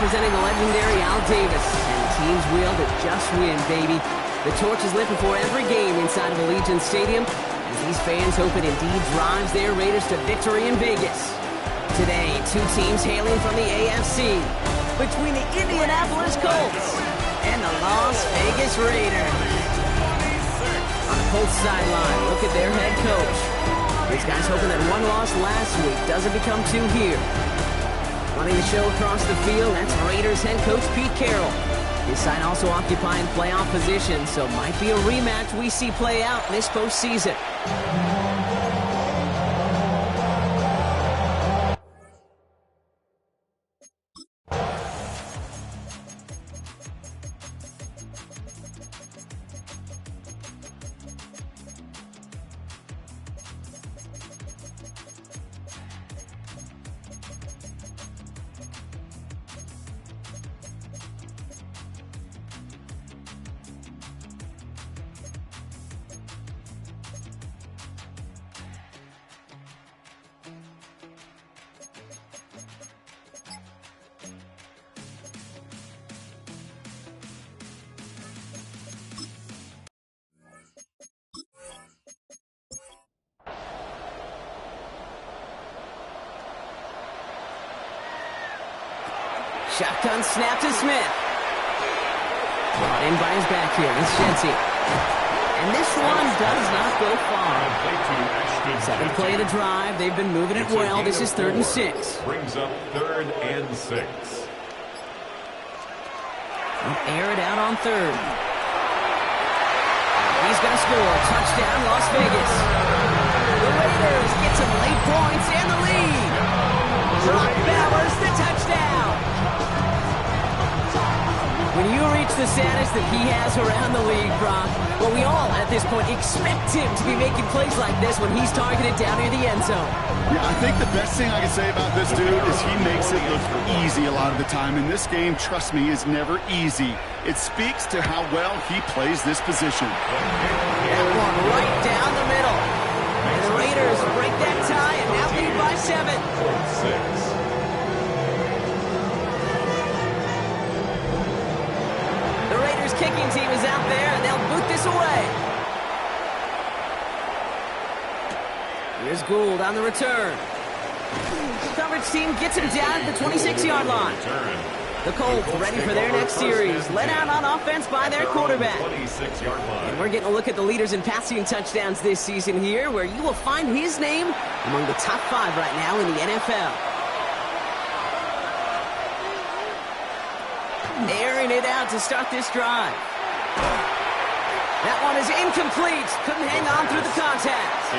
representing the legendary Al Davis. And the team's will to just win, baby. The torch is lit before every game inside of Allegiant Stadium, as these fans hope it indeed drives their Raiders to victory in Vegas. Today, two teams hailing from the AFC, between the Indianapolis Colts and the Las Vegas Raiders. On the Colts sideline, look at their head coach. These guys hoping that one loss last week doesn't become two here. Running the show across the field, that's Raiders head coach Pete Carroll. His side also occupying playoff position, so might be a rematch we see play out this postseason. Shotgun snap to Smith. Brought in by his back here. It's Jency. And this one does not go far. Second play of the drive. They've been moving it well. This is 3rd and 6. Brings up 3rd and 6. They'll air it out on 3rd. He's going to score. Touchdown, Las Vegas. The Raiders get some late points and the lead. Brock Bowers, the touchdown. When you reach the status that he has around the league, Brock, well, we all, at this point, expect him to be making plays like this when he's targeted down near the end zone. Yeah, I think the best thing I can say about this dude is he makes it look easy a lot of the time. And this game, trust me, is never easy. It speaks to how well he plays this position. That one right down the middle. And the Raiders break that tie and now lead by 7. 4th, 6. Kicking team is out there, and they'll boot this away. Here's Gould on the return. The coverage team gets him down at the 26-yard line. The Colts ready for their next series, led out on offense by their quarterback. And we're getting a look at the leaders in passing touchdowns this season here, where you will find his name among the top 5 right now in the NFL. Airing it out to start this drive. That one is incomplete. Couldn't hang on through the contact.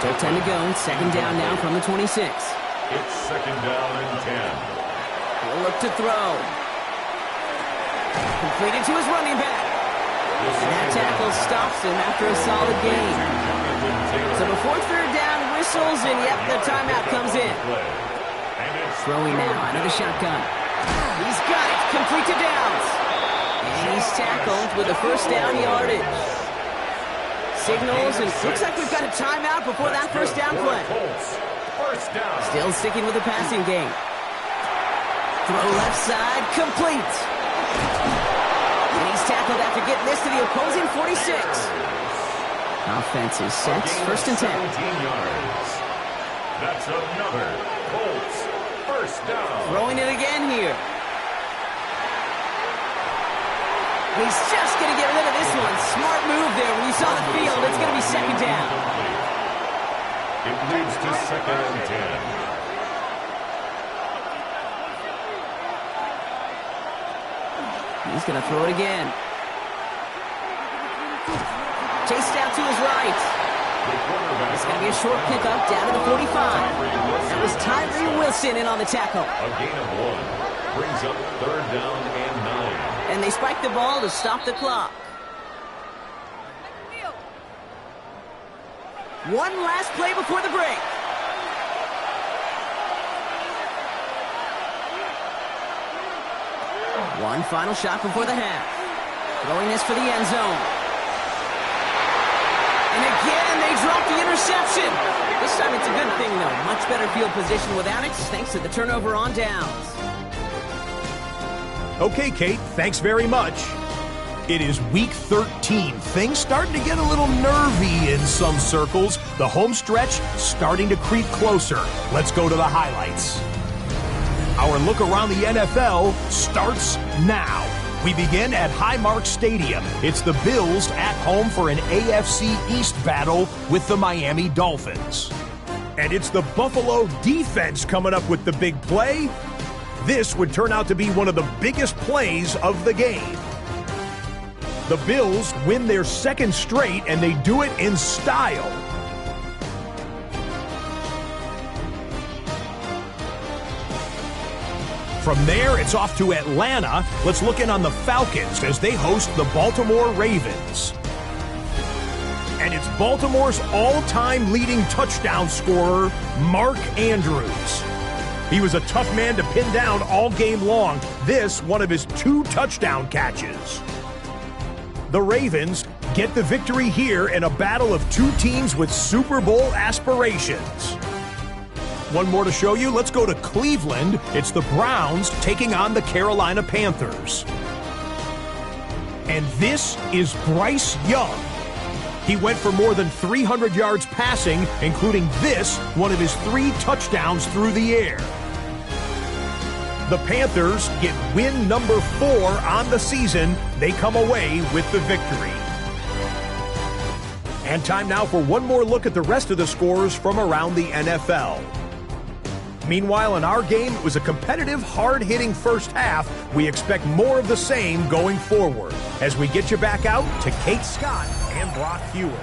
Still 10 to go. 2nd down now from the 26. It's 2nd down and 10. He'll look to throw. Completed to his running back. And that tackle stops him after a solid gain. So before 3rd down whistles, and yep, the timeout comes in. Throwing now out of the shotgun. He's got it, complete to Downs. And he's tackled with a 1st down yardage. Signals, and looks like we've got a timeout before that 1st down play. Still sticking with the passing game. Throw left side, complete. And he's tackled after getting this to the opposing 46. Offense is set, 1st and 10. That's another Colts 1st down. Throwing it again here. He's just going to get rid of this one. Smart move there. When you saw the field, it's going to be 2nd down. It leads to 2nd and 10. He's going to throw it again. Chased out to his right. It's going to be a short pickup down to the 45. That was Tyree Wilson in on the tackle. A gain of 1. Brings up 3rd down and 9. And they spike the ball to stop the clock. One last play before the break. One final shot before the half. Throwing this for the end zone. And again, they drop the interception. This time it's a good thing, though. Much better field position without it, thanks to the turnover on downs. Okay, Kate, thanks very much. It is week 13. Things starting to get a little nervy in some circles. The home stretch starting to creep closer. Let's go to the highlights. Our look around the NFL starts now. We begin at Highmark Stadium. It's the Bills at home for an AFC East battle with the Miami Dolphins. And it's the Buffalo defense coming up with the big play. This would turn out to be one of the biggest plays of the game. The Bills win their second straight, and they do it in style. From there, it's off to Atlanta. Let's look in on the Falcons as they host the Baltimore Ravens. And it's Baltimore's all-time leading touchdown scorer, Mark Andrews. He was a tough man to pin down all game long. This, one of his 2 touchdown catches. The Ravens get the victory here in a battle of 2 teams with Super Bowl aspirations. One more to show you. Let's go to Cleveland. It's the Browns taking on the Carolina Panthers. And this is Bryce Young. He went for more than 300 yards passing, including this, one of his 3 touchdowns through the air. The Panthers get win number 4 on the season. They come away with the victory. And time now for one more look at the rest of the scores from around the NFL. Meanwhile, in our game, it was a competitive, hard-hitting first half. We expect more of the same going forward as we get you back out to Kate Scott and Brock Hewitt.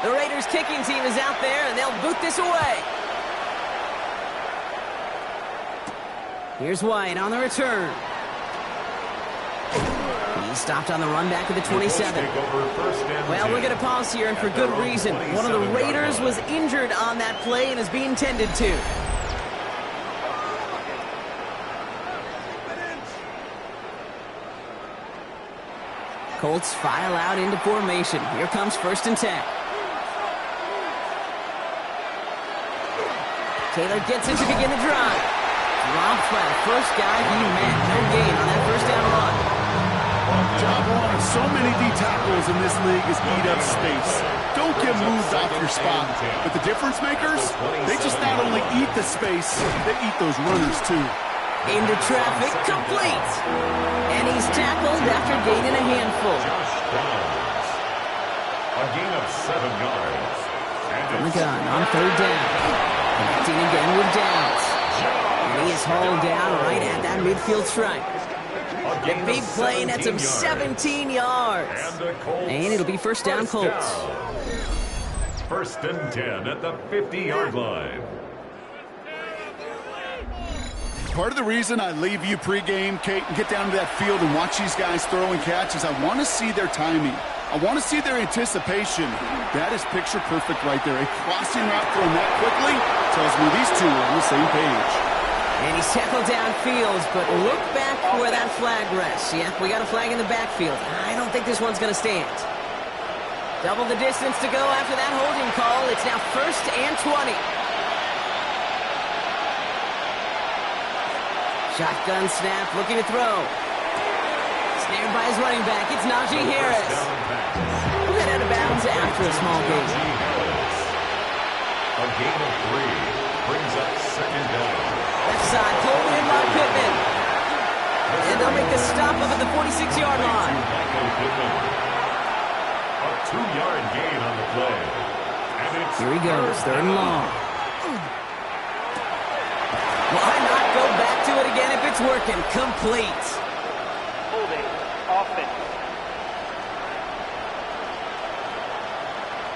The Raiders kicking team is out there, and they'll boot this away. Here's White on the return. He stopped on the run back of the 27. Well, we're going to pause here, and for good reason. One of the Raiders was injured on that play and is being tended to. Colts file out into formation. Here comes 1st and 10. Taylor gets it to begin the drive. Dropped by the first guy he met. No gain on that first down run. Job one of so many D tackles in this league is eat up space. Don't get moved off your spot. But the difference makers, they just not only eat the space, they eat those runners too. Into traffic, complete. And he's tackled after gaining a handful. A gain of 7 yards. From the gun on 3rd down. Connecting again with Downs. And he is hauled down right at that midfield stripe. The big play nets him 17 yards. And it'll be 1st down Colts. 1st and 10 at the 50-yard line. Part of the reason I leave you pregame, Kate, and get down to that field and watch these guys throw and catch is I want to see their timing. I want to see their anticipation. That is picture perfect right there. A crossing route thrown that quickly tells me these two are on the same page. And he's tackled downfield, but look back where that flag rests. Yep, we got a flag in the backfield. I don't think this one's going to stand. Double the distance to go after that holding call. It's now 1st and 20. Shotgun snap, looking to throw. Snared by his running back. It's Najee Harris. We'll get out of bounds after a small gain. A gain of 3 brings up 2nd down. Left side, pulled in by Pittman. And they'll make the stop up at the 46-yard line. A 2-yard gain on the play. And it's here he goes, 3rd and long. Why not go back to it again if it's working? Complete. Holding offense.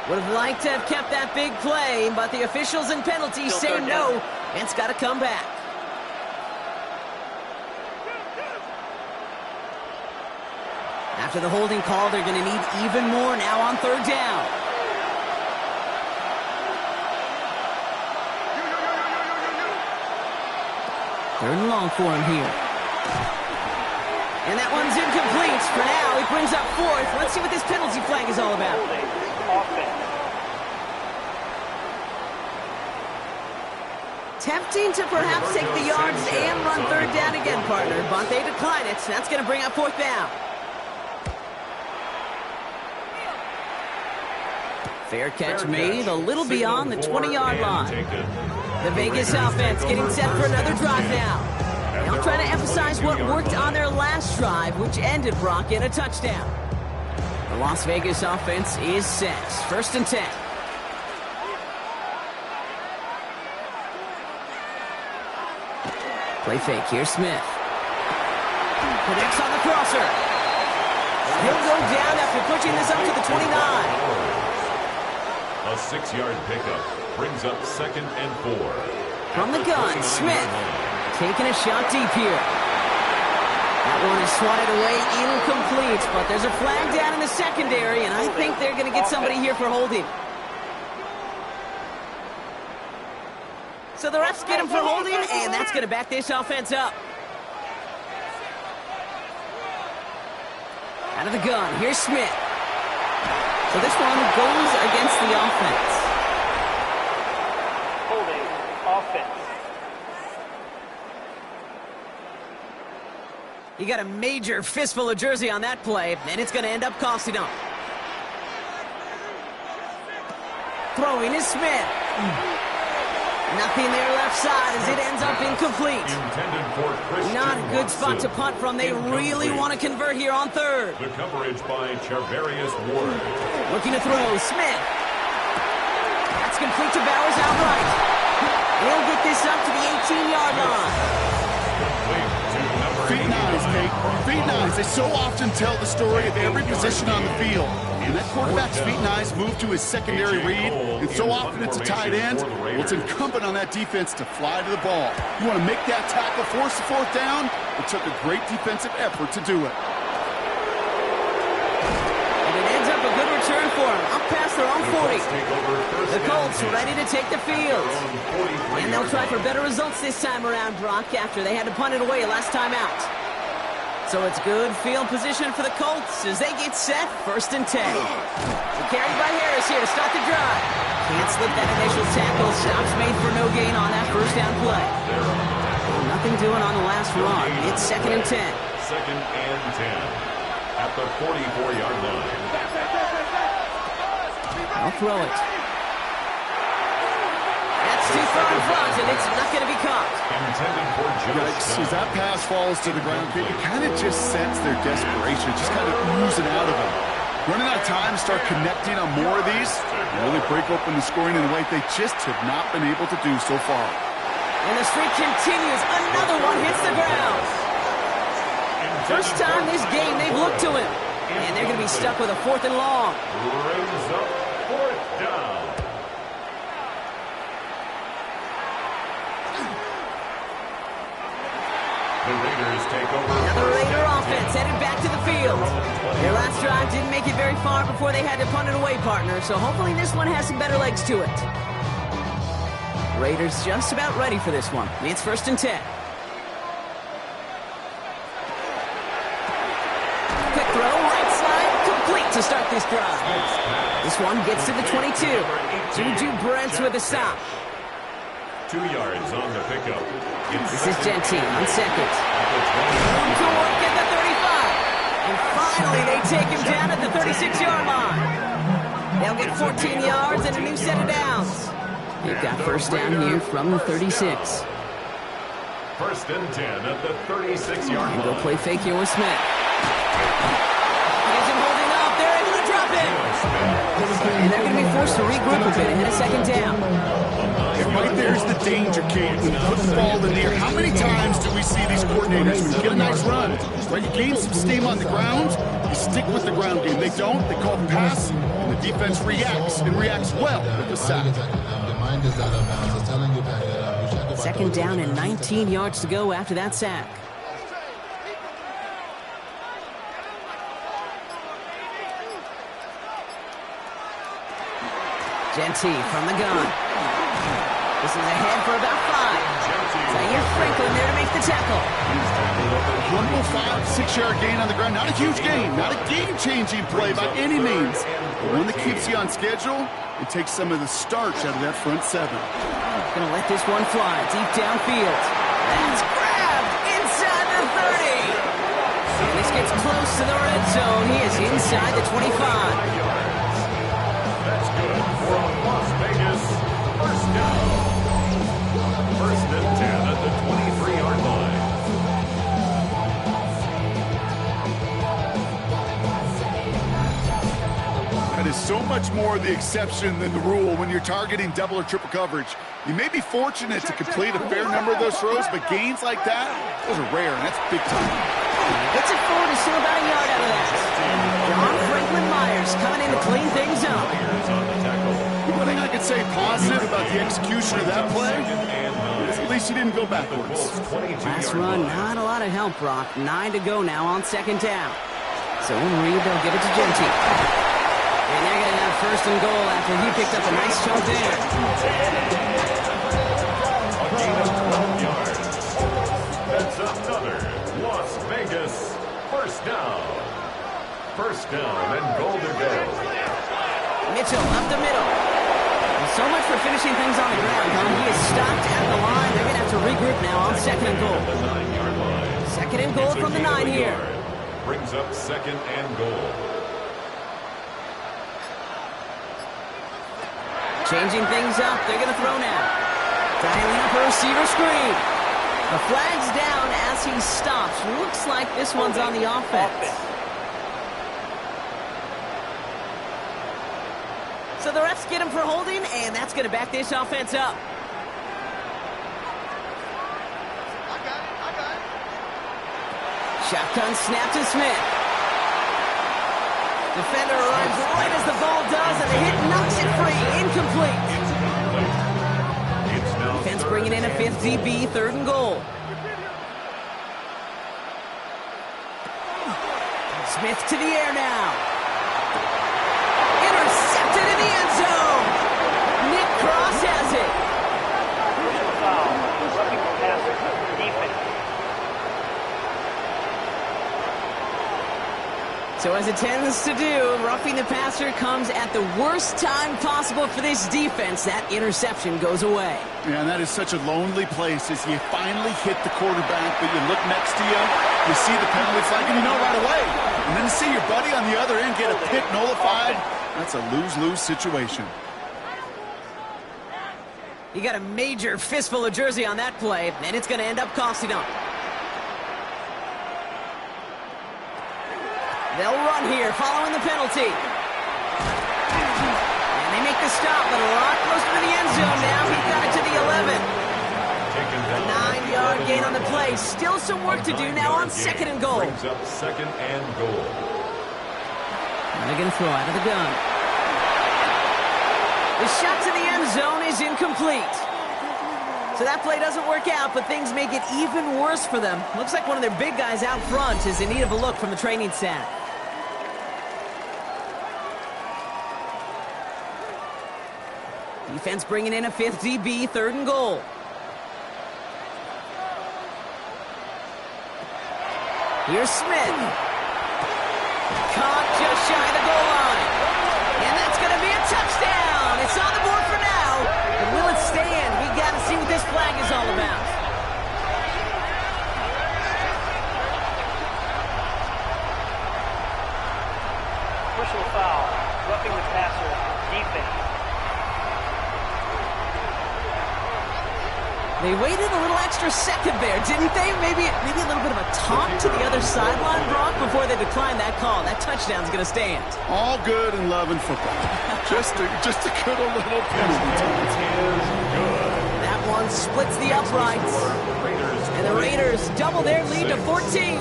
Would have liked to have kept that big play, but the officials and penalties say no, and it's got to come back. After the holding call, they're going to need even more now on 3rd down. Third and long for him here. And that one's incomplete. For now, he brings up fourth. Let's see what this penalty flag is all about. Holding. Offense. Tempting to perhaps take the yards and run third down again, partner. But they decline it. That's going to bring up fourth down. Fair catch made a little beyond the 20-yard line. The Vegas offense getting set for another drive now. They'll try to emphasize what worked on their last drive, which ended, Brock, in a touchdown. The Las Vegas offense is set. 1st and 10. Play fake. Here's Smith. Connects on the crosser. He'll go down after pushing this up to the 29. A 6-yard pickup brings up 2nd and 4. From the gun, Smith taking a shot deep here. That one is swatted away, incomplete, but there's a flag down in the secondary, and I think they're going to get somebody here for holding. So the refs get him for holding, and that's going to back this offense up. Out of the gun, here's Smith. So this one goes against the offense. Holding. Offense. He got a major fistful of jersey on that play, and it's going to end up costing him. Throwing is Smith. Nothing there left side as it ends up incomplete. Not a good spot to punt from. They really want to convert here on third. The coverage by Charvarius Ward. Looking to throw, Smith. That's complete to Bowers outright. He'll get this up to the 18-yard line. Feet nines, Kate. Feet nines. They so often tell the story of every position on the field. And that quarterback's feet nines move to his secondary read, and so often it's a tight end. Well, it's incumbent on that defense to fly to the ball. You want to make that tackle, force the fourth down? It took a great defensive effort to do it. And it ends up a good return for him, up past their own 40. The Colts ready to take the field. And they'll try for better results this time around, Brock, after they had to punt it away last time out. So it's good field position for the Colts as they get set, 1st and 10. Carried by Harris here to start the drive. Can't slip that initial tackle. Stops made for no gain on that first down play. Nothing doing on the last run. It's 2nd and 10. 2nd and 10 at the 44-yard line. I'll throw it. That's too far in front, and it's not going to be caught. Intended for Yikes. As that pass falls to the ground, you kind of just sense their desperation, just kind of oozing out of them. Running out of time to start connecting on more of these, really break open the scoring in a way they just have not been able to do so far. And the streak continues. Another one hits the ground. First time this game they've looked to him. And they're going to be stuck with a 4th and long. Brings up 4th down. The Raiders take over. Another Raider offense headed back to the field. Their last drive didn't make it very far before they had to punt it away, partner. So hopefully this one has some better legs to it. Raiders just about ready for this one. It's 1st and 10. Quick throw, right side, complete to start this drive. This one gets to the 22. Juju Brents with a stop. 2 yards on the pickup. This is Gentine on second. To work at the 35. And finally, they take him down at the 36-yard line. They'll get 14 yards and a new set of downs. They've got first down here from the 36. 1st and 10 at the 36-yard line. They'll play fake here with Smith. Here's him holding up. They're able to drop it. And they're going to be forced to regroup a bit ahead of 2nd down. And right there's the danger, Kate. When you put the ball in the air, how many times do we see these coordinators, when you get a nice run, right, you gain some steam on the ground, you stick with the ground game. They don't, they call the pass, and the defense reacts, and reacts well with the sack. 2nd down and 19 yards to go after that sack. Gentine from the gun. This is ahead for about 5. Zaire Franklin there to make the tackle. Humble 5-6-yard gain on the ground. Not a huge gain, not a game-changing play by any means. But one that keeps you on schedule and takes some of the starch out of that front seven. Gonna let this one fly deep downfield. That's grabbed inside the 30. And this gets close to the red zone. He is inside the 25. That's good for a Las Vegas first down. First and 10 at the 23-yard line. That is so much more the exception than the rule when you're targeting double or triple coverage. You may be fortunate to complete a fair number of those throws, but gains like that, those are rare, and that's big time. Gets it forward to still about a yard out of that. John Franklin Myers coming in to clean things up. The one thing I could say positive about the execution of that play is at least he didn't go backwards. Last run, not a lot of help, Brock. 9 to go now on second down. So in Reed, they'll give it to Genty. And they're going to have first and goal after he picked up a nice chunk there. A gain of 12 yards. That's another Las Vegas first down. First down and goal to go. Mitchell up the middle. And so much for finishing things on the ground, huh? He is stopped at the line. They're going to have to regroup now on second and goal. The 9-yard line. Second and goal from the 9 here. Brings up second and goal. Changing things up. They're going to throw now. Dialing up a receiver screen. The flag's down as he stops. Looks like this one's on the offense. So the refs get him for holding, and that's going to back this offense up. Shotgun snap to Smith. Defender arrives right as the ball does, and the hit knocks it free. Incomplete. Defense bringing in a 5th DB, 3rd and goal. Smith to the air now. Intercepted in the end zone. Nick Cross has it. Foul. Roughing the passer. Defense. So as it tends to do, roughing the passer comes at the worst time possible for this defense. That interception goes away. Yeah, and that is such a lonely place as you finally hit the quarterback, but you look next to you see the penalty flag, and you know right away. And then to see your buddy on the other end get a pick nullified, that's a lose-lose situation. He got a major fistful of jersey on that play, and it's going to end up costing him. They'll run here following the penalty. And they make the stop, but a lot closer to the end zone now. He got it to the 11. A 9-yard gain on the play. Still some work to do now on second and goal. Brings up second and goal. And they're going to throw out of the gun. The shot to the end zone is incomplete. So that play doesn't work out, but things make it even worse for them. Looks like one of their big guys out front is in need of a look from the training staff. Defense bringing in a 5th DB, 3rd and goal. Here's Smith. Caught just shy of the goal line. And that's going to be a touchdown. It's on the board for now. But will it stand? We got to see what this flag is all about. Personal foul. Roughing the passer. Defense. They waited a little extra second there, didn't they? Maybe a little bit of a taunt to the other sideline, Brock, before they declined that call. That touchdown's going to stand. All good and love and football. just a good little penalty. That one splits the uprights. And the Raiders double their lead to 14.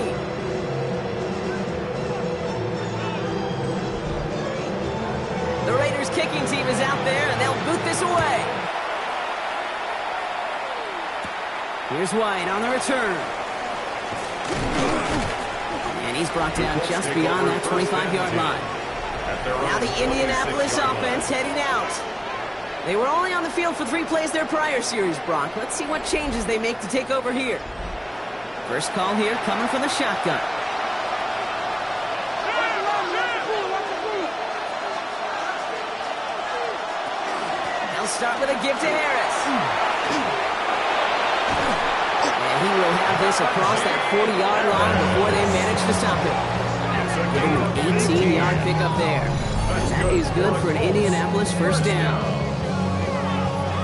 The Raiders kicking team is out there, and they'll boot this away. Here's White on the return. And he's brought down just beyond that 25-yard line. Now the Indianapolis offense heading out. They were only on the field for 3 plays their prior series, Brock. Let's see what changes they make to take over here. First call here coming from the shotgun. They'll start with a give to Harris. And he will have this across that 40-yard line before they manage to stop him. Giving him an 18-yard pickup there. That is good for an Indianapolis first down.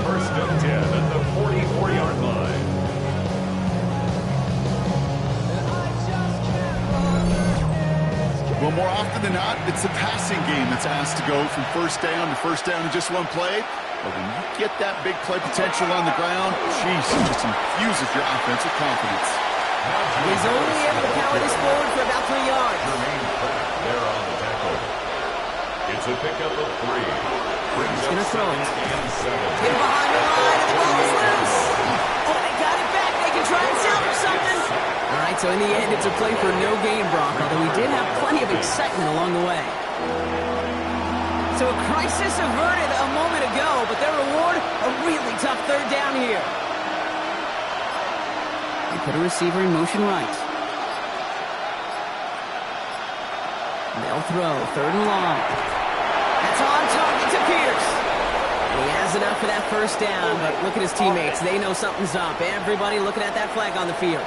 First and 10 at the 44-yard line. Well, more often than not, it's a passing game that's asked to go from first down in just one play. But when you get that big play potential on the ground, geez, it just infuses your offense with confidence. He's only able to power this forward for about 3 yards. They're on the tackle. It's a pickup of 3. He's going to throw it. Get behind the line, and the ball is loose. Oh, they got it back. They can try and salvage something. All right, so in the end, it's a play for no gain, Brock, although we did have plenty of excitement along the way. So a crisis averted a moment ago, but their reward, a really tough third down here. They put a receiver in motion right. They'll throw, third and long. That's on target to Pierce. And he has enough for that first down, but look at his teammates. They know something's up. Everybody looking at that flag on the field.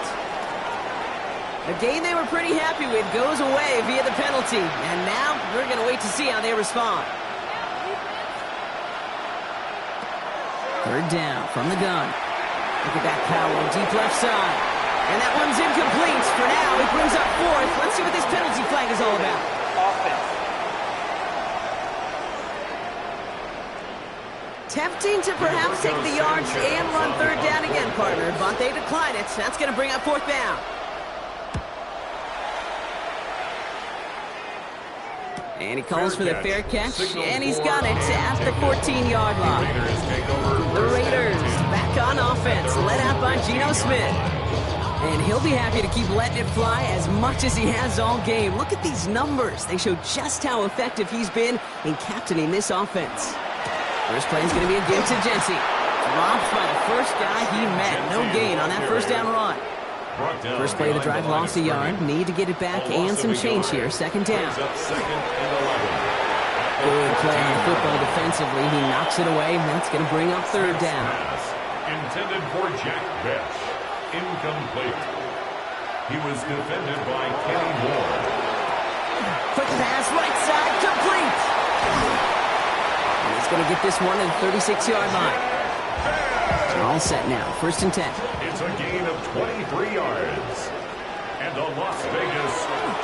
The game they were pretty happy with goes away via the penalty. And now we're going to wait to see how they respond. Third down from the gun. Look at that power, deep left side. And that one's incomplete. For now, it brings up fourth. Let's see what this penalty flag is all about. Offense. Tempting to perhaps take the yards and run third down again, partner. But they decline it. That's going to bring up fourth down. And he calls for the fair catch, and he's got it at the 14-yard line. The Raiders back on offense, led out by Geno Smith. And he'll be happy to keep letting it fly as much as he has all game. Look at these numbers. They show just how effective he's been in captaining this offense. First play is going to be a give to Jency. Dropped by the first guy he met. No gain on that first down run. First play of the drive lost a yard. Need to get it back and some change here. Second down. Good play on football defensively. He knocks it away, and that's going to bring up third down. Intended for Jack Bech. Incomplete. He was defended by Kenny Moore. Quick pass, right side, complete. And he's going to get this one at the 36-yard line. All set now. First and 10. It's a gain of 23 yards. And the Las Vegas.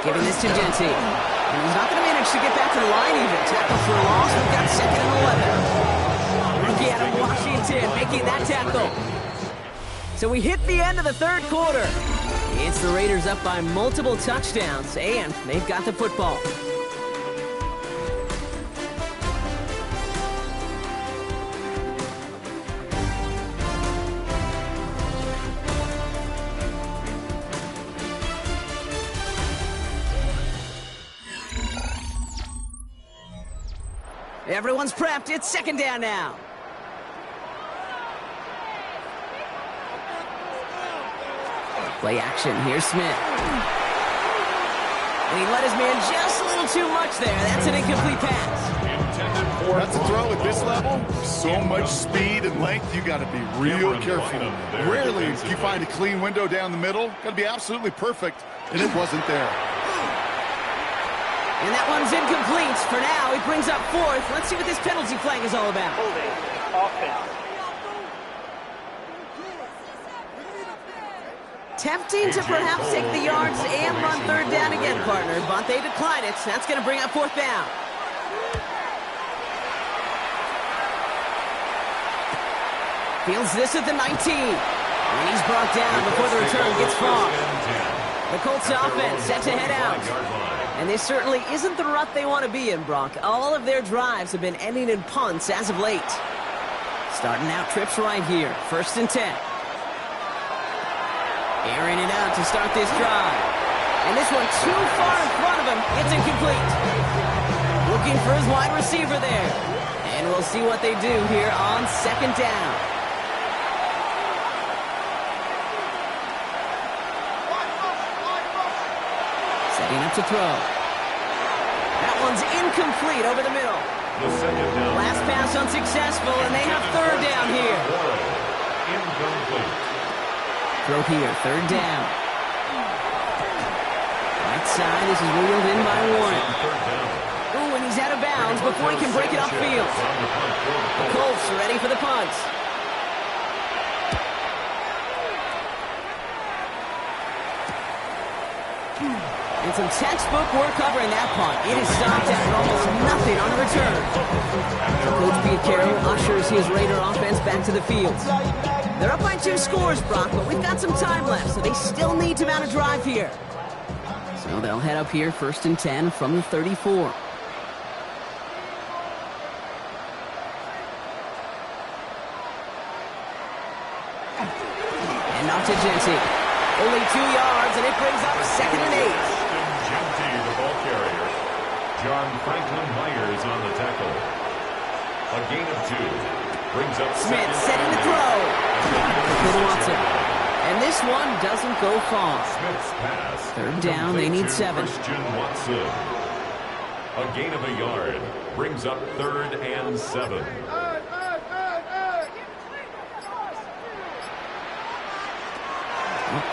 Giving this to Jency. He's not going to manage to get back to the line even. Tackle for a loss. We've got second and 11. Rookie out of Washington making that tackle. So we hit the end of the third quarter. It's the Raiders up by multiple touchdowns, and they've got the football. Everyone's prepped. It's second down now. Play action. Here's Smith. And he let his man just a little too much there. That's an incomplete pass. That's a throw at this level. So much speed and length, you got to be real careful. Rarely do you find a clean window down the middle. Got to be absolutely perfect, and it wasn't there. And that one's incomplete. For now, it brings up fourth. Let's see what this penalty flag is all about. Holding. Offense. Tempting to perhaps take the yards and run third down again, partner, but they decline it. That's going to bring up fourth down. Fields this at the 19. And he's brought down before the return gets far. The Colts offense set to head out. And this certainly isn't the rut they want to be in, Brock. All of their drives have been ending in punts as of late. Starting out trips right here. First and 10. Airing it out to start this drive. And this one too far in front of him. It's incomplete. Looking for his wide receiver there. And we'll see what they do here on second down. Setting up to throw. That one's incomplete over the middle. Last pass unsuccessful, and they have third down here. Incomplete. Throw here, third down. Right side, this is wheeled in by Warren. Ooh, and he's out of bounds before he can break it upfield. The Colts are ready for the punt. And some textbook work covering that punt. It is stopped after almost nothing on the return. Coach Pete Carroll ushers his Raider offense back to the field. They're up by 2 scores, Brock, but we've got some time left, so they still need to mount a drive here. So they'll head up here, 1st and 10 from the 34. And off to Genty. Only 2 yards, and it brings up 2nd and 8. Genty, the ball carrier. John Franklin Myers on the tackle. A gain of 2. Brings up Smith setting the throw. Watson. And this one doesn't go far. Smith's pass. Third down, they need 7. Christian Watson. A gain of 1 yard. Brings up 3rd and 7.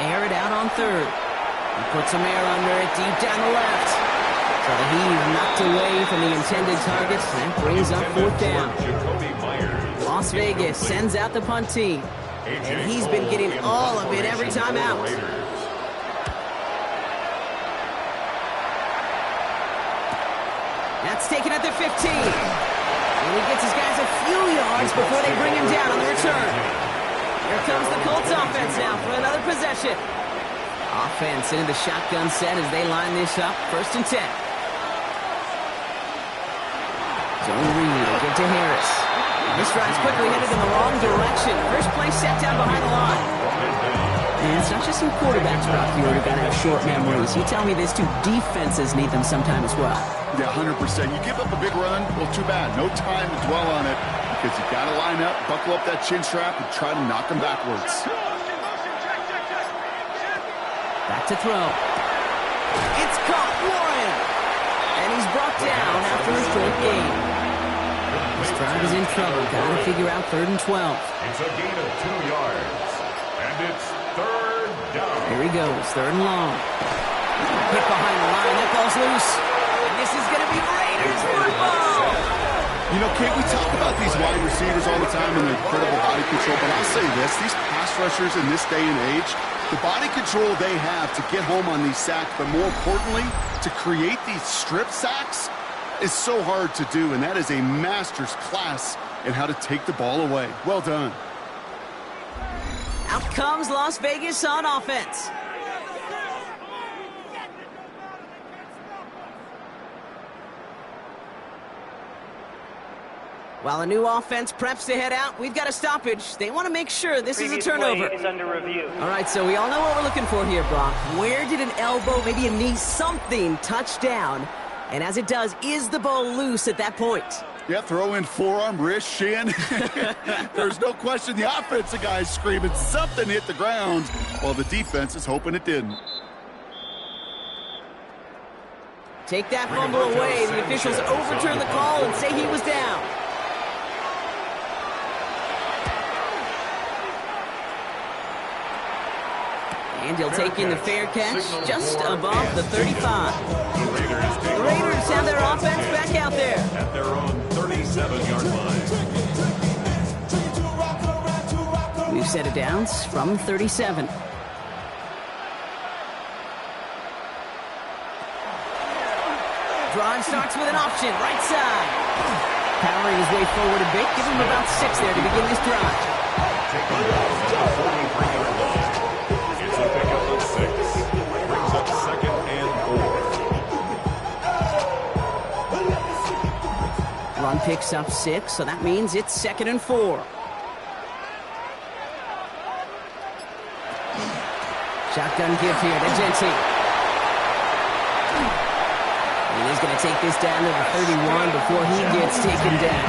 Air it out on 3rd. He puts some air under it deep down the left. So the heave knocked away from the intended target. That brings up 4th down. Las Vegas sends out the punt team. And he's been getting all of it every time out. That's taken at the 15. And he gets his guys a few yards before they bring him down on the return. Here comes the Colts offense now for another possession. Offense into the shotgun set as they line this up. 1st and 10. Zone read, a give to Harris. This drive's quickly headed in the wrong direction. First play set down behind the line. And it's not just some quarterbacks, Brock, you got to have short memories. You tell me these 2 defenses need them sometime as well. Yeah, 100%. You give up a big run, well, too bad. No time to dwell on it because you got to line up, buckle up that chin strap, and try to knock them backwards. Back to throw. It's caught, Warren! And he's brought down after a short gain. This drive is in trouble. Got to figure out 3rd and 12. It's a gain of 2 yards. And it's 3rd down. Here he goes, 3rd and long. Hit behind the line, that ball's loose. And this is going to be Raiders football! You know, Kate, we talk about these wide receivers all the time and their incredible body control, but I'll say this, these pass rushers in this day and age, the body control they have to get home on these sacks, but more importantly, to create these strip sacks is so hard to do, and that is a master's class in how to take the ball away. Well done. Out comes Las Vegas on offense. While a new offense preps to head out, we've got a stoppage. They want to make sure this is a turnover. Play is under review. All right, so we all know what we're looking for here, Brock. Where did an elbow, maybe a knee, something touch down? And as it does, is the ball loose at that point? Yeah, throw in forearm, wrist, shin. There's no question the offensive guy's screaming something hit the ground while the defense is hoping it didn't. Take that fumble away. The officials overturn the call and say he was down. And he'll take in the fair catch just above the 35. The Raiders have their offense back out there. At their own 37-yard line. We've set it down from 37. Drive starts with an option, right side. Powering his way forward a bit. Give him about 6 there to begin this drive. Taking the ball at the 43-yard line. It's a pickup of 6. Brings up 2nd and 4. Run picks up 6, so that means it's 2nd and 4. Shotgun give here to Genty. And he's going to take this down to the 31 before he gets taken down.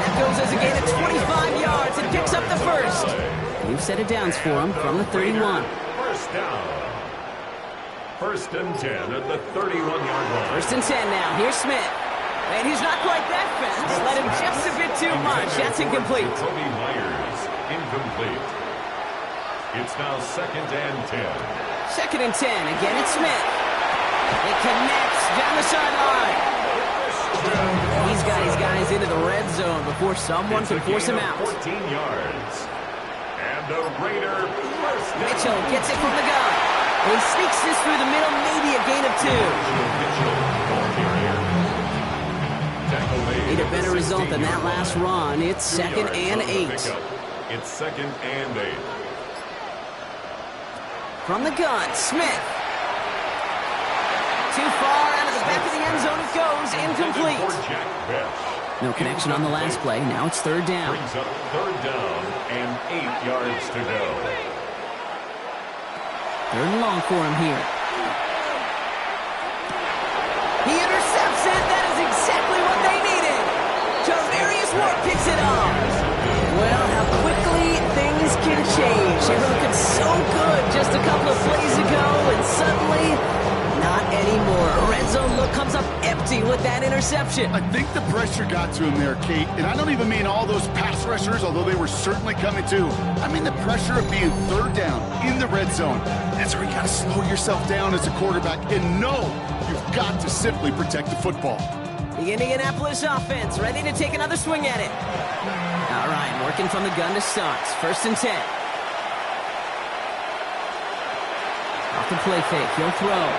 That goes as a gain of 25 yards and picks up the first. We've set it down for him from the 31. First down. First and 10 at the 31-yard line. First and 10 now. Here's Smith. And he's not quite that fast. Let him just a bit too much. That's incomplete. Jacoby Myers, incomplete. It's now second and 10. Second and 10. Again, it's Smith. It connects down the sideline. He's got his guys into the red zone before someone can force him out. 14 yards. And a Raider first down. Mitchell gets it from the gun. He sneaks this through the middle, maybe a gain of 2. Mitchell, ball carrier. Tackle made. Need a better result than that last run. It's 2 second yards and on the 8. pickup. It's second and 8. From the gun, Smith. Too far out of the back of the end zone it goes. Incomplete. For Jack Bech. No connection on the last play. Now it's third down. Brings up third down and 8 yards to go. Third and long for him here. He intercepts it. That is exactly what they needed. Javarius Ward picks it up. Well, how quickly things can change. They were looking so good just a couple of plays ago, and suddenly, not anymore. A red zone look comes up empty with that interception. I think the pressure got to him there, Kate. And I don't even mean all those pass rushers, although they were certainly coming too. I mean the pressure of being third down in the red zone. That's where you got to slow yourself down as a quarterback and know you've got to simply protect the football. The Indianapolis offense ready to take another swing at it. All right, working from the gun to start. First and 10. Off the play fake, he'll throw.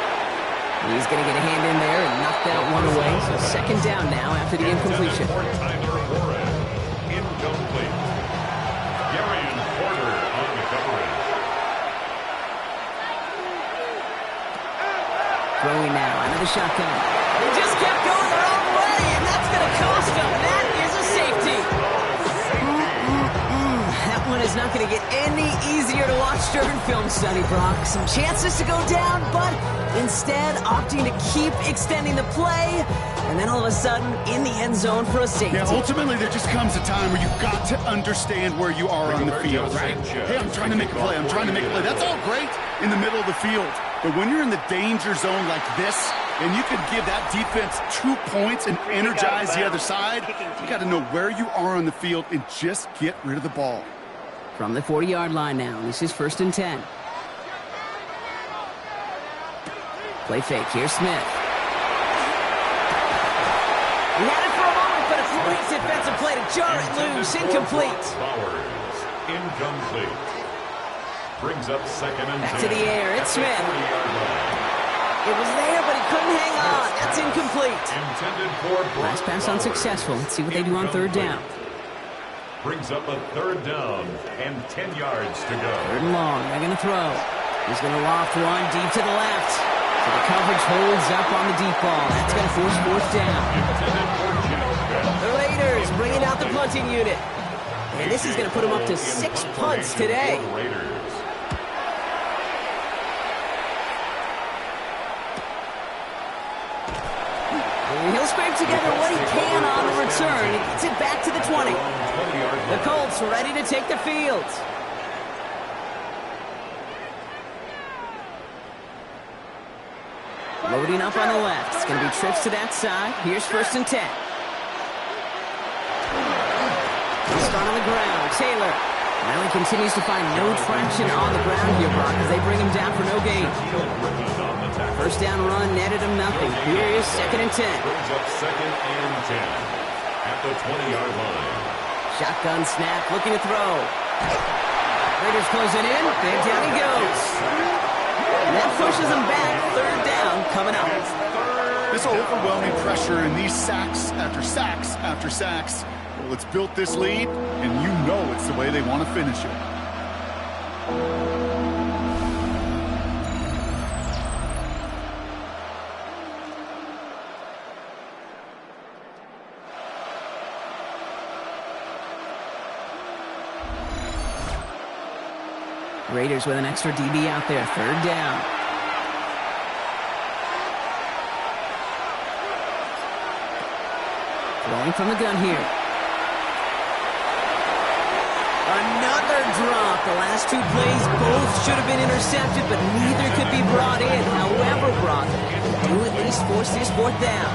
He's going to get a hand in there and knock that one away. So second down now after the incompletion. For Tyler Warren, incomplete. Darian Porter on the coverage. Throwing now out of the shotgun. He just kept going the wrong way, and that's going to cost him. That is a safety. That one is not going to get any easier to watch during film study, Brock. Some chances to go down, but instead opting to keep extending the play, and then all of a sudden in the end zone for a safety. Yeah, ultimately there just comes a time where you've got to understand where you are on the field, right? Hey, I'm trying to make a play. I'm trying to make a play. That's all great in the middle of the field. But when you're in the danger zone like this, and you can give that defense 2 points and energize the other side, you got to know where you are on the field and just get rid of the ball. From the 40-yard line now, this is first and 10. Play fake, here's Smith. He had it for a moment, but a great defensive play to jar it loose. Incomplete. Bowers, incomplete. Brings up second and 10. Back to the air, it's Smith. 40-yard line. It was there, but he couldn't hang on. That's incomplete. Intended for Brock Last pass Bowers. unsuccessful. Let's see what they do on third down. Brings up a third down and 10 yards to go. Third and long, they're going to throw. He's going to loft one deep to the left. So the coverage holds up on the deep ball. That's going to force fourth down. Intended for Jack Bech. The Raiders bringing out the punting unit. And this is going to put him up to 6 punts today. For the Raiders. He'll scrape together what he can on the return. He gets it back to the 20. The Colts ready to take the field. Loading up on the left. It's going to be trips to that side. Here's first and 10. Start on the ground. Taylor. Well, he continues to find no traction on the ground here, Brock, as they bring him down for no gain. First down run netted him nothing. Here is second and 10. Brings up second and 10 at the 20-yard line. Shotgun snap, looking to throw. Raiders closing in, and down he goes. And that pushes him back. Third down coming up. This overwhelming pressure and these sacks after sacks after sacks, well, it's built this lead, and you know it's the way they want to finish it. Raiders with an extra DB out there. Third down. Throwing from the gun here. Another drop. The last two plays both should have been intercepted, but neither could be brought in. However, Brock. Do at least force this fourth down.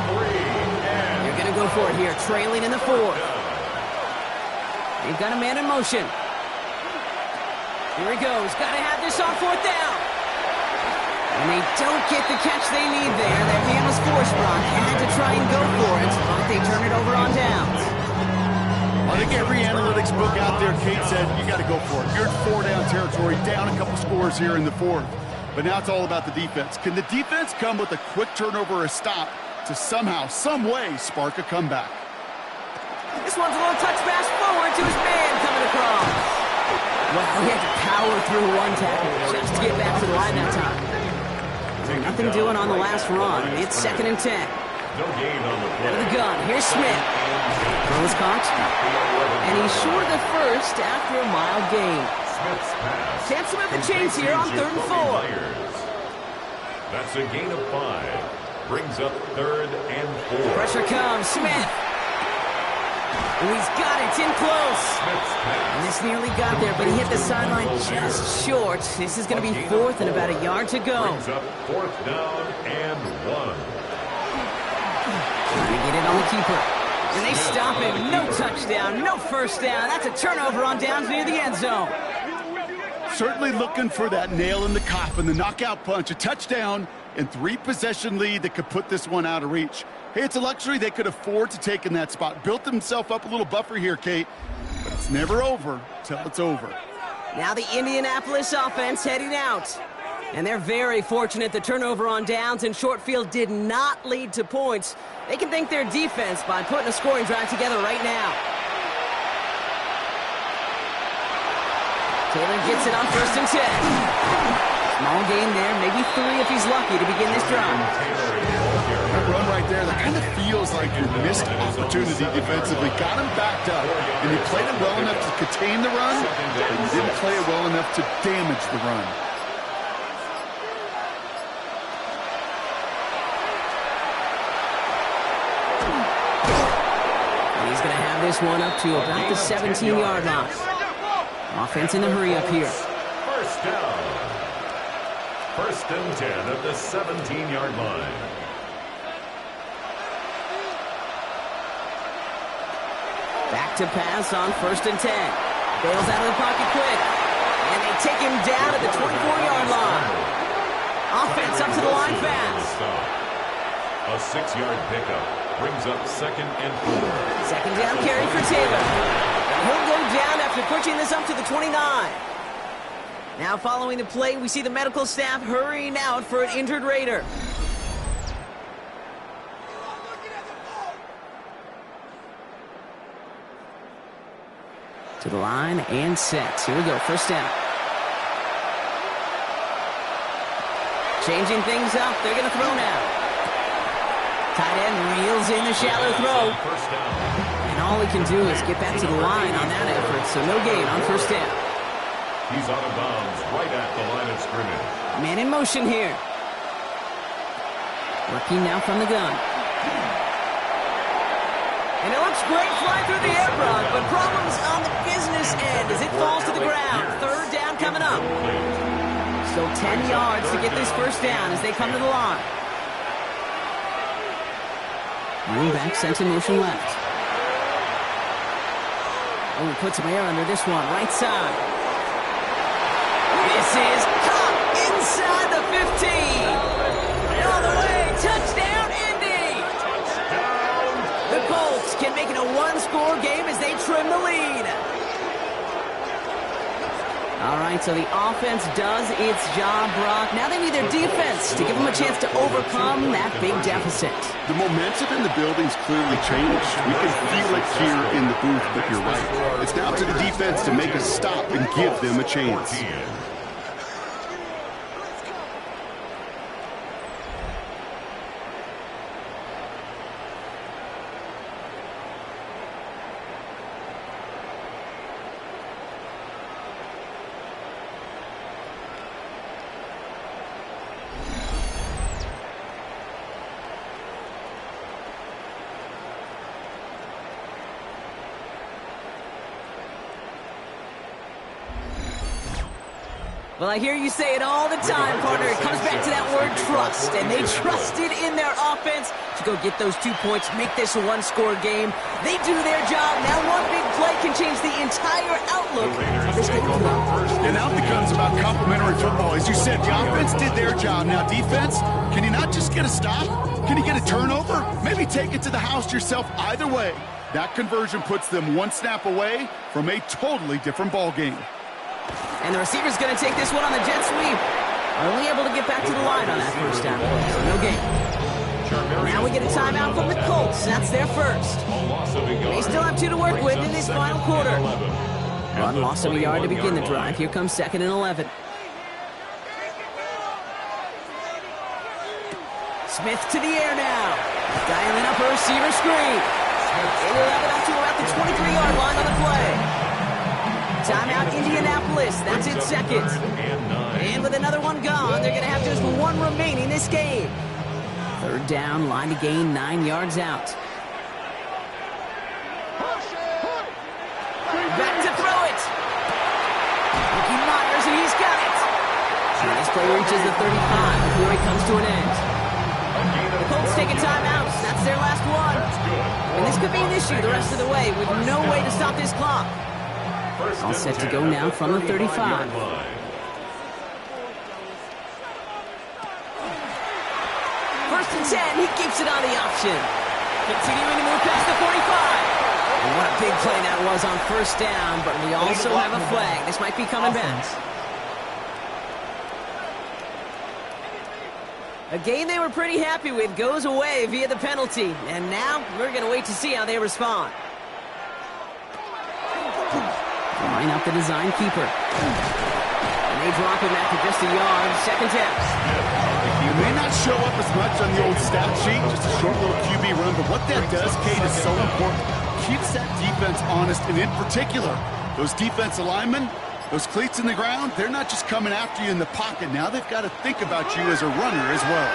They're going to go for it here, trailing in the fourth. They've got a man in motion. Here he goes. Got to have this on fourth down. And they don't get the catch they need there. That man was forced, Brock. Had to try and go for it, but they turn it over on downs. I think every analytics book out there, Kate said, you got to go for it. You're in four-down territory, down a couple scores here in the fourth. But now it's all about the defense. Can the defense come with a quick turnover or a stop to somehow, some way, spark a comeback? This one's a little touch pass forward to his man coming across. Well, he had to power through one tackle just to get back to the line that time. Nothing doing on the last run. It's 2nd and 10. No gain on the play. Out of the gun. Here's Smith. Throw is caught. And he's short of the first after a mild gain. Smith's pass. Chance to move the chains here on 3rd and 4. That's a gain of 5. Brings up 3rd and 4. Pressure comes. Smith. Oh, he's got it. It's in close. Smith's pass. And this nearly got there, but he hit the sideline just short. This is going to be 4th and about a yard to go. Brings up 4th down and 1. Trying to get it on the keeper. And they stop him. No touchdown, no first down. That's a turnover on downs near the end zone. Certainly looking for that nail in the coffin, the knockout punch, a touchdown, and 3-possession lead that could put this one out of reach. Hey, it's a luxury they could afford to take in that spot. Built himself up a little buffer here, Kate. But it's never over till it's over. Now the Indianapolis offense heading out. And they're very fortunate the turnover on downs and short field did not lead to points. They can thank their defense by putting a scoring drive together right now. Taylor gets it on 1st and 10. Small gain there, maybe 3 if he's lucky to begin this drive. That run right there, that kind of feels like your missed opportunity defensively. Got him backed up, and you played it well enough to contain the run, but you didn't play it well enough to damage the run. And he's going to have this one up to about the 17-yard line. Offense in the hurry up here. First down. 1st and 10 at the 17-yard line. Back to pass on 1st and 10. Bails out of the pocket quick. And they take him down at the 24-yard line. Offense up to the line fast. A 6-yard pickup brings up 2nd and 4. 2nd down carry for Taylor. And he'll go down after pushing this up to the 29. Now following the play, we see the medical staff hurrying out for an injured Raider. To the line and set. Here we go, 1st down. Changing things up, they're going to throw now. Tight end reels in the shallow throw. First down. And all he can do is get back to the line on that effort, so no gain on 1st down. He's out of bounds right at the line of scrimmage. Man in motion here. Working now from the gun. And it looks great flying through the air, Brock, but problems on the business end as it falls to the ground. 3rd down coming up. So 10 yards to get this 1st down as they come to the line. Running back sent in motion left. Oh, he puts some air under this one, right side. This is caught inside the 15. All the way, touchdown, Indy! The Colts can make it a 1-score game as they trim the lead. All right, so the offense does its job, Brock. Now they need their defense to give them a chance to overcome that big deficit. The momentum in the building's clearly changed. We can feel it here in the booth, but you're right. It's now to the defense to make a stop and give them a chance. Well, I hear you say it all the time, partner. It comes back to that word trust, and they trusted in their offense to go get those 2 points, make this a one-score game. They do their job. Now one big play can change the entire outlook of this game. And now it becomes about complementary football. As you said, the offense did their job. Now defense, can you not just get a stop? Can you get a turnover? Maybe take it to the house yourself. Either way, that conversion puts them one snap away from a totally different ball game. And the receiver's going to take this one on the jet sweep. Only able to get back to the line on that first down play, so no gain. Now we get a timeout from the Colts. That's their first. They still have 2 to work with in this final quarter. Run loss of a yard to begin the drive. Here comes 2nd and 11. Smith to the air now. Dialing up a receiver screen. And he'll have it up to about the 23-yard line on the play. Timeout Indianapolis. That's its second. And with another one gone, they're going to have just one remaining this game. 3rd down, line to gain 9 yards out. Back to throw it. Ricky Myers, and he's got it. And this play reaches the 35 before he comes to an end. The Colts take a timeout. That's their last one. And this could be an issue the rest of the way with no way to stop this clock. All set to go now from the 35. 1st and 10, he keeps it on the option. Continuing to move past the 45. And what a big play that was on 1st down, but we also have a flag. This might be coming back. A game they were pretty happy with goes away via the penalty. And now we're going to wait to see how they respond. Line up the design keeper. And they drop him after just a yard. 2nd down. He may not show up as much on the old stat sheet, just a short little QB run, but what that does, Kate, is so important. Keeps that defense honest, and in particular, those defensive linemen, those cleats in the ground, they're not just coming after you in the pocket. Now they've got to think about you as a runner as well.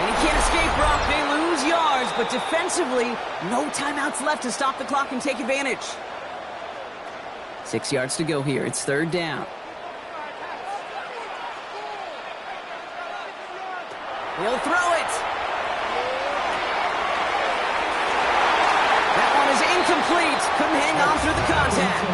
And he can't escape, Brock. They lose yards, but defensively, no timeouts left to stop the clock and take advantage. 6 yards to go here. It's 3rd down. He'll throw it. That one is incomplete. Couldn't hang on through the contact.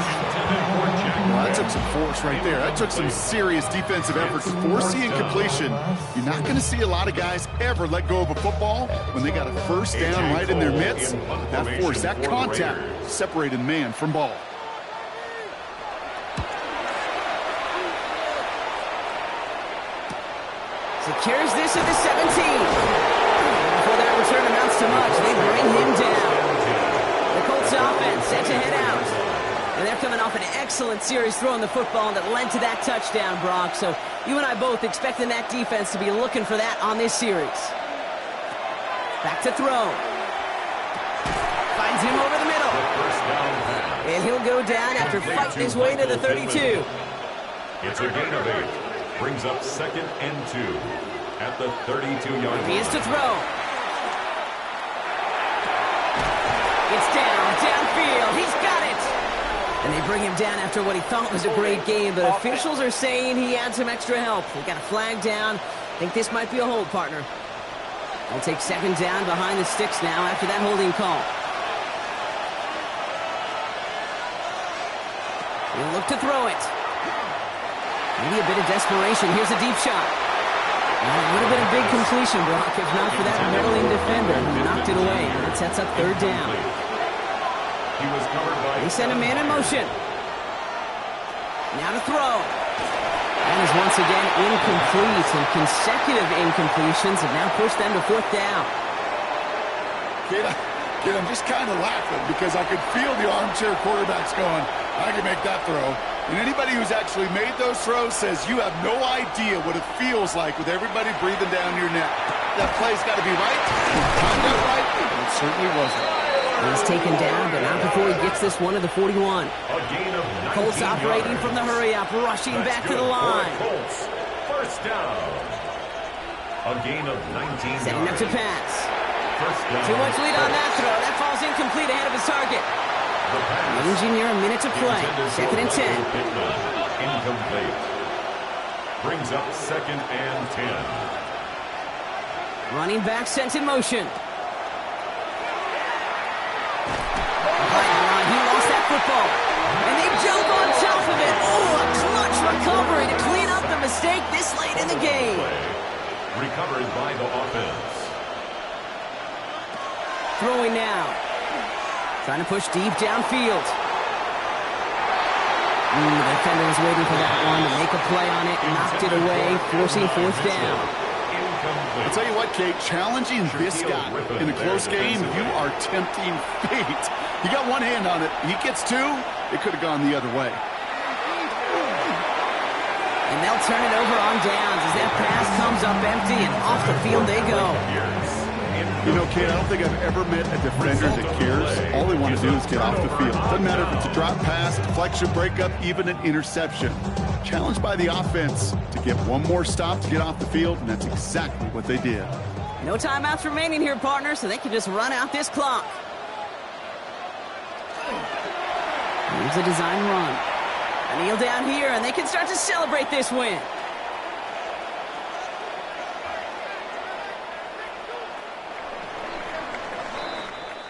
Well, that took some force right there. That took some serious defensive effort to force the incompletion. You're not going to see a lot of guys ever let go of a football when they got a 1st down right in their midst. That force, that contact separated man from ball. Secures this at the 17. Before that return amounts to much, they bring him down. The Colts offense set to head out. And they're coming off an excellent series throwing the football that led to that touchdown, Brock. So you and I both expecting that defense to be looking for that on this series. Back to throw. Finds him over the middle. And he'll go down after fighting his way to the 32. It's a gain of 8. Brings up 2nd and 2 at the 32-yard line. He is to throw. It's downfield. He's got it. And they bring him down after what he thought was a great game, but officials are saying he had some extra help. They got a flag down. I think this might be a hold, partner. They'll take 2nd down behind the sticks now after that holding call. He'll look to throw it. Maybe a bit of desperation. Here's a deep shot. Well, it would have been a big completion, Brock, if not for that Maryland defender who knocked it away. And it sets up 3rd down. They send a man in motion. Now to throw. That is once again incomplete, and consecutive incompletions have now pushed them to 4th down. Kid, I'm just kind of laughing because I could feel the armchair quarterbacks going, I can make that throw. And anybody who's actually made those throws says you have no idea what it feels like with everybody breathing down your neck. That play's got to be right. Timed out right. It certainly wasn't. He's taken down, but not before he gets this one to the 41. Colts operating from the hurry-up, rushing back to the line. Colts, 1st down. A gain of 19 Setting up to pass. Down. Too much lead on that throw. That falls incomplete ahead of his target. Losing near a minute to play. 2nd and 10. Incomplete. Brings up 2nd and 10. Running back sent in motion. He lost that football. And they jump on top of it. Oh, a clutch recovery to clean up the mistake this late in the game. Recovered by the offense. Throwing now. Trying to push deep downfield. The defender was waiting for that one to make a play on it. Knocked it away, forcing 4th down. I'll tell you what, Kate, challenging this guy in a close game, you are tempting fate. You got one hand on it. He gets 2, it could have gone the other way. And they'll turn it over on downs as that pass comes up empty, and off the field they go. You know, Kate, I don't think I've ever met a defender that cares. All they want to do is get off the field. Doesn't matter if it's a drop pass, deflection, breakup, even an interception. Challenged by the offense to get one more stop to get off the field, and that's exactly what they did. No timeouts remaining here, partner, so they can just run out this clock. Here's a design run. A kneel down here, and they can start to celebrate this win.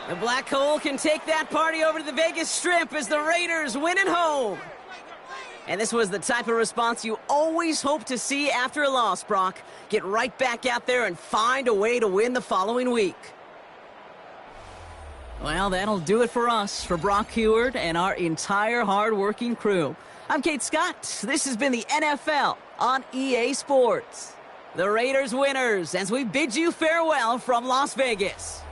The Black Hole can take that party over to the Vegas Strip as the Raiders win at home. And this was the type of response you always hope to see after a loss, Brock. Get right back out there and find a way to win the following week. Well, that'll do it for us, for Brock Huard and our entire hard-working crew. I'm Kate Scott. This has been the NFL on EA Sports. The Raiders winners as we bid you farewell from Las Vegas.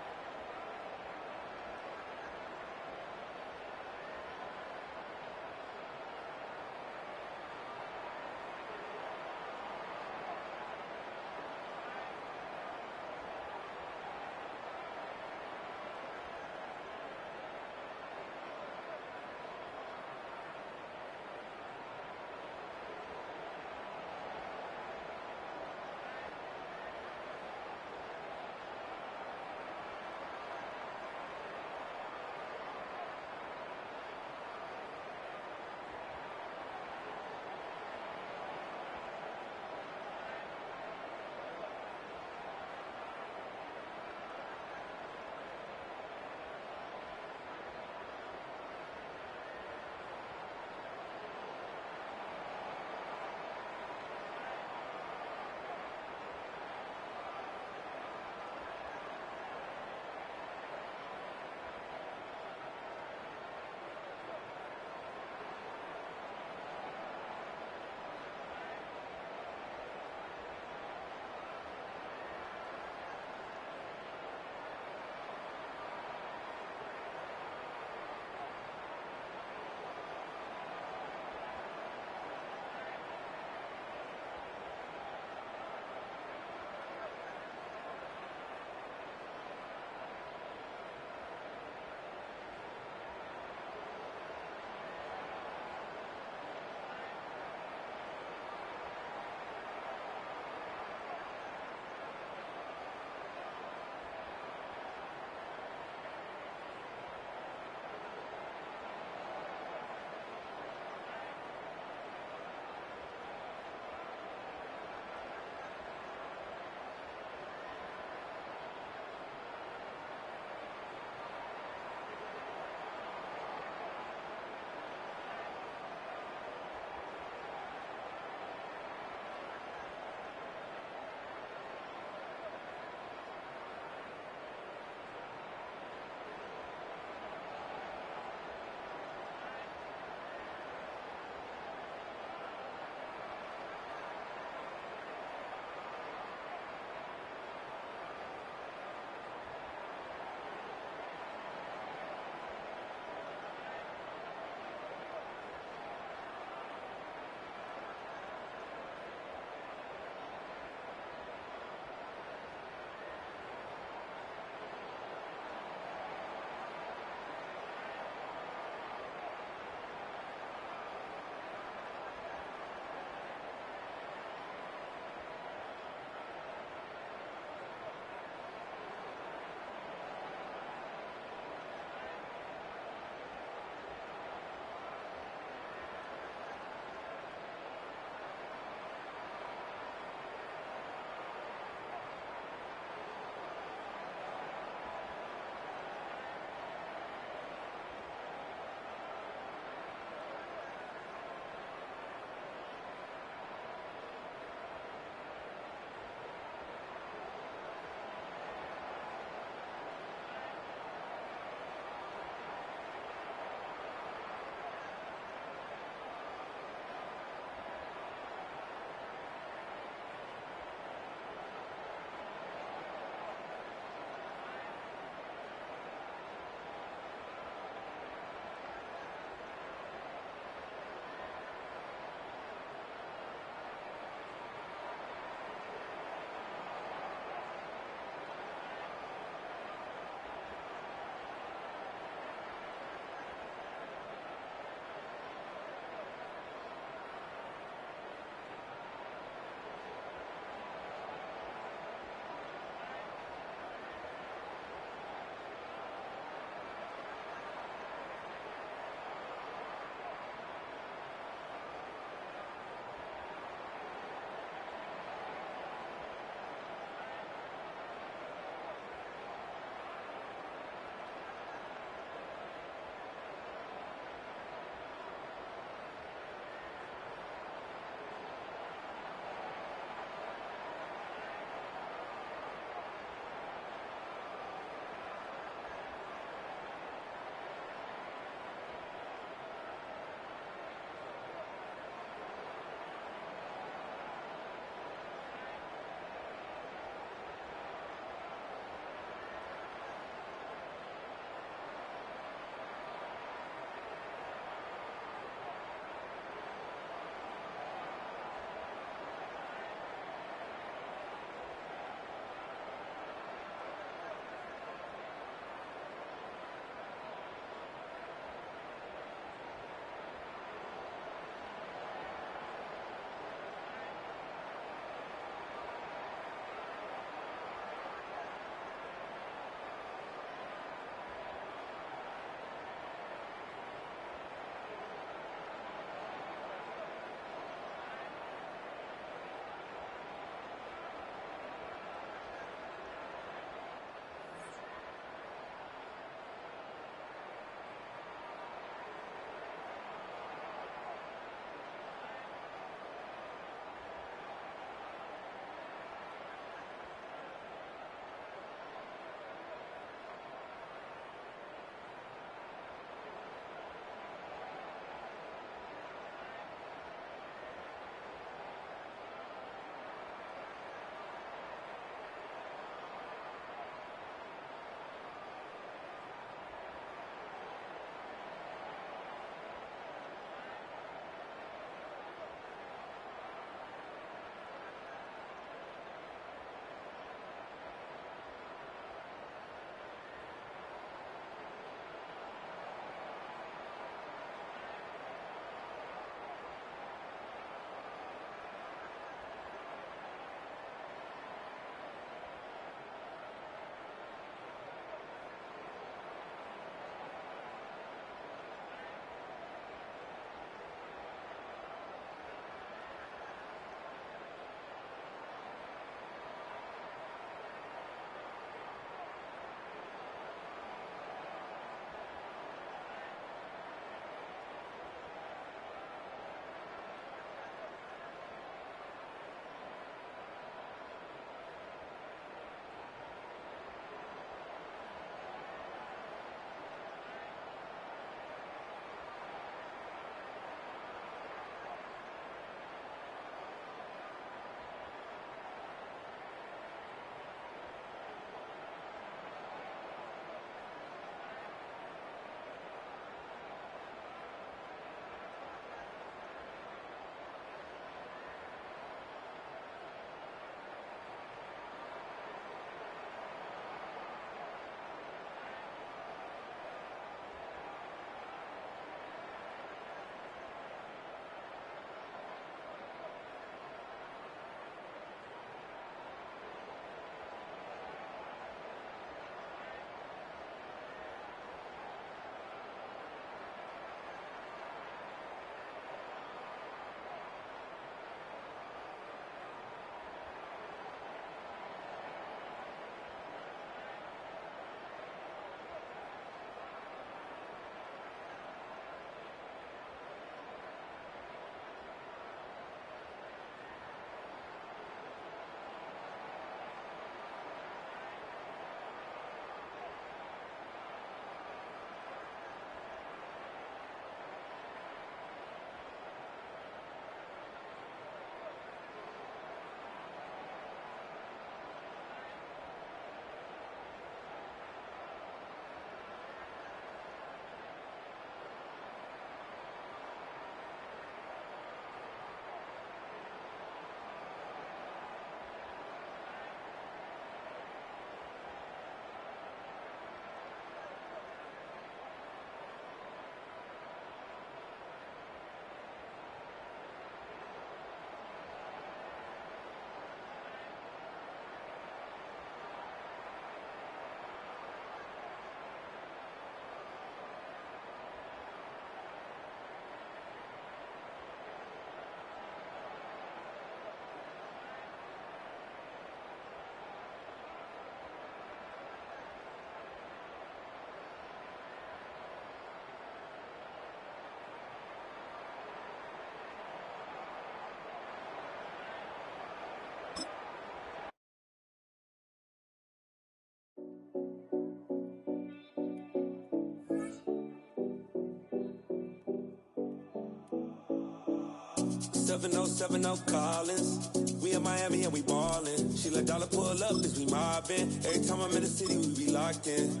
7070 Collins. We in Miami and we ballin'. She let dollar pull up as we mobbin'. Every time I'm in the city, we be locked in.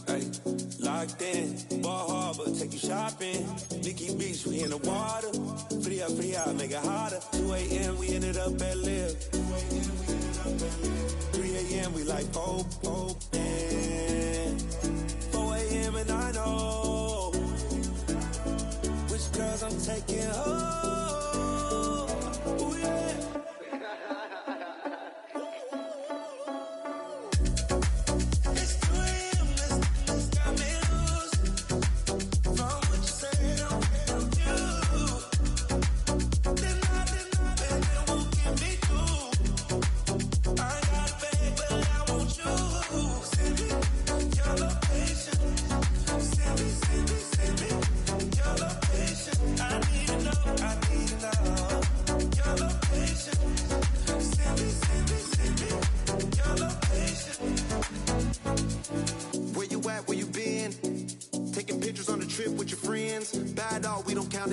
Ay, locked in. Ball Harbor, take you shopping. Nikki Beach, we in the water. Free up, make it hotter. 2 a.m. we ended up at Live. 3 a.m. we like Pope. 4 a.m. and I know which girls I'm taking home.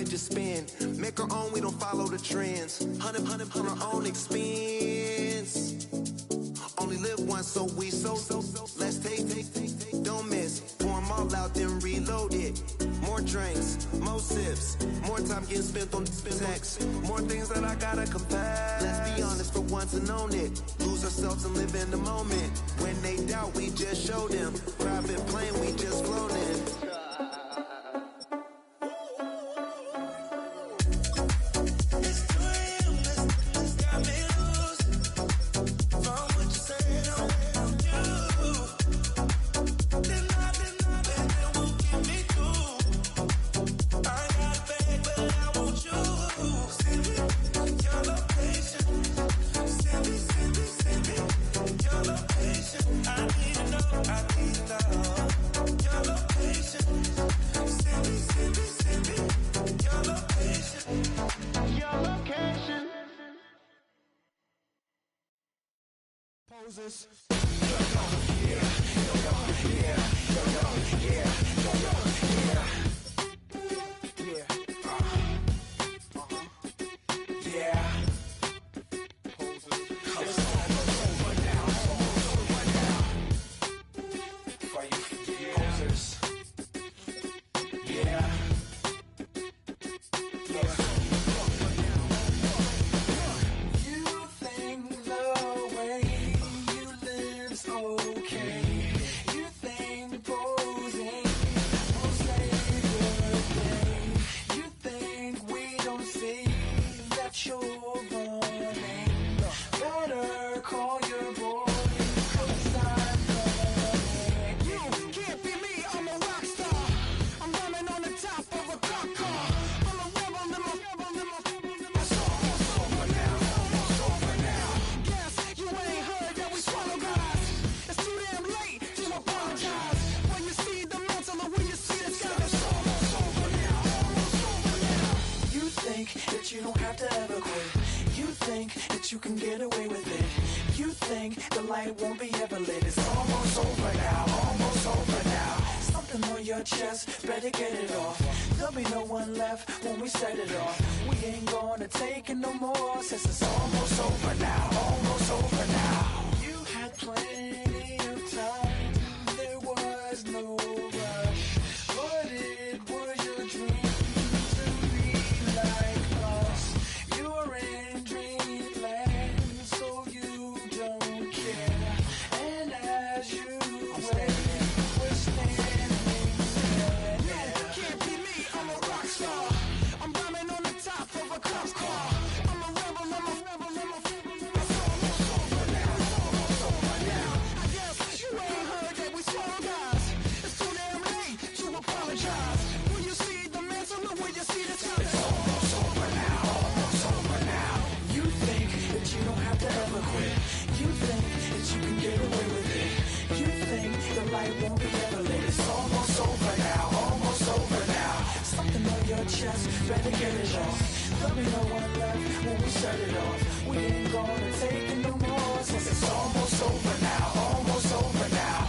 Just spend, make our own, we don't follow the trends. 100 on our own expense. Only live once, so let's take, don't miss. Pour them all out, then reload it. More drinks, more sips, more time getting spent on text. More things that I gotta confess. Let's be honest for once and own it. Lose ourselves and live in the moment. When they doubt, we just show them. Private plane, we just flown in. Better get it off. There'll be no one left when we set it off. We ain't gonna take it no more since it's almost over now. Almost over now. You had plenty of time. There was no rush. But it was your dream to be like us. You're in dreamland, so you don't care. And as you wait, we're standing. Better get it off. There'll be no one left when we set it off. We ain't gonna take it no more since it's almost over now. Almost over now.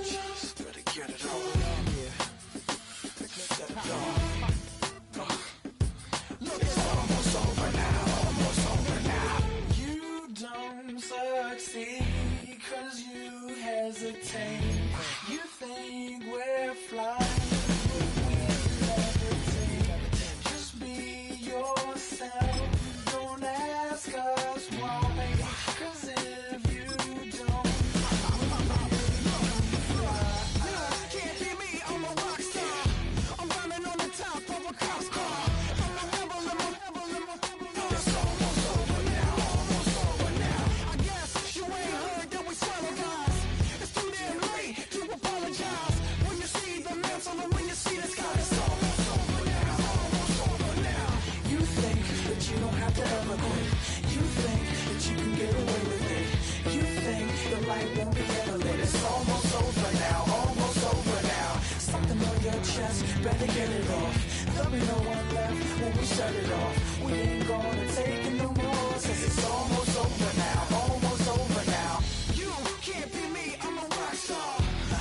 Just better get it off. Yeah. Set it off. Look, it's almost levitate. You think we're flying, but we levitate. Just be yourself, don't ask us why, 'cause if you don't, can't be me, I'm a rock star. I'm running on the top of a cop's car. I'm a rebel, I'm a rebel, I'm a rebel. It's almost over now, almost over now. I guess you ain't heard that we swallow guys. It's too damn late to apologize. When you see the mantle and when you see the sky, it's almost over now, almost over now. You think that you don't have to ever quit. You think that you can get away with it. You think the light won't be ever lit. It's almost over now, almost over now. Something on your chest, better get it off. There'll be no one left when we shut it off. We ain't gonna take it no more, since it's almost over now, almost over now. You can't be me, I'm a rock star.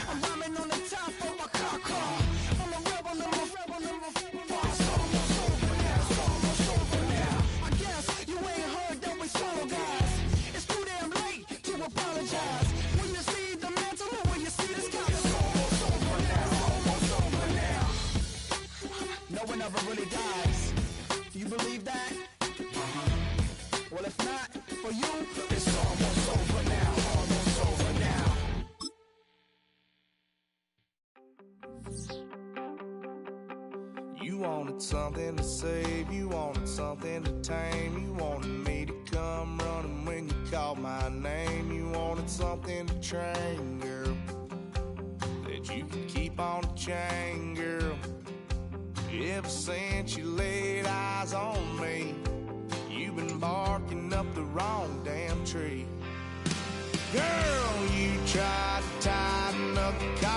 I'm rhyming on the top of my car. I'm a rebel, I'm a rebel, I'm a rebel. It's almost over now, it's almost over now. I guess you ain't heard that we swallow guys. It's too damn late to apologize. When you see the mantle and when you see the sky, it's almost over now, almost over now. No one ever really dies. You believe that? Well, if not, for you, it's almost over now, almost over now. You wanted something to save, you wanted something to tame. You wanted me to come running when you called my name. You wanted something to train, girl, that you could keep on the chain, girl. Ever since you laid eyes on me, you've been barking up the wrong damn tree. Girl, you tried to tighten up the collar